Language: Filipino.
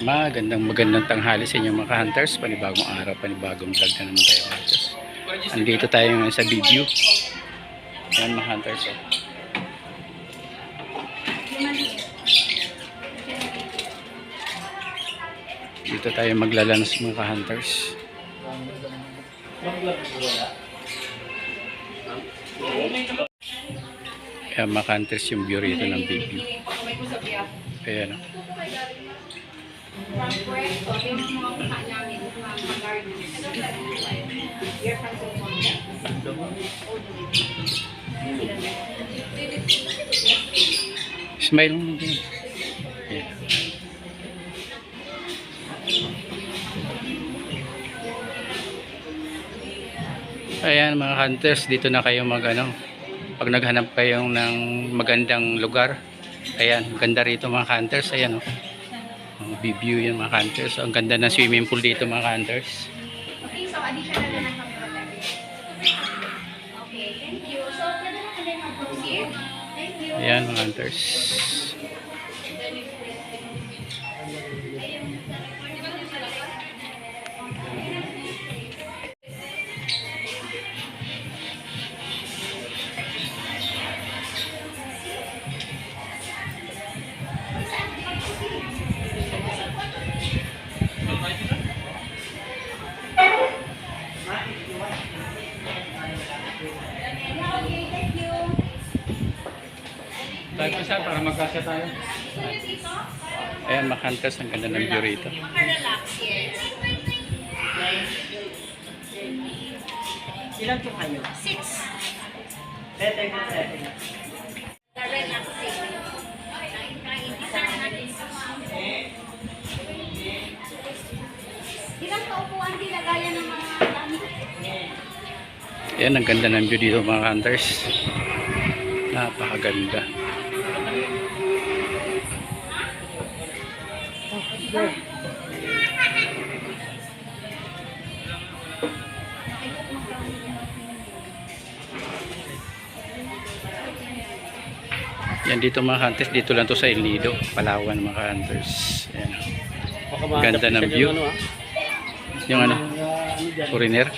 Magandang tanghali sa inyo mga hunters. Panibagong araw, panibagong vlog na naman tayo hunters. Andito tayo ngayon sa video. Yan mga hunters. Oh. Dito tayo maglalanas mga hunters. Yan mga hunters yung view rito ng video. Ayan o. Smile mo din. Ayan mga hunters, dito na kayo pag naghanap kayo ng magandang lugar. Ayan, ganda rito mga hunters. Ayan o. View yan mga hunters. Ang ganda ng swimming pool dito mga hunters. Okay, so additional na lang kami product. Okay, thank you. So, pwede na kami mag-proceed. Thank you. Ayan mga hunters. Okay, thank you. Tayo pa para magkasya tayo. Ayan mga hunters, ang ganda ng view rito. Makarelax, yes. Ilan po kayo? 6. Pwede ko pwede. Relaxing. Ilang kaupuan gaya ng mga damit? Ayan, ang ganda ng view dito mga hunters. Napakaganda. Yan dito mga hunters, dito lang to sa El Nido, Palawan mga hunters. Ayan. Ganda ng view. Yung foreigner.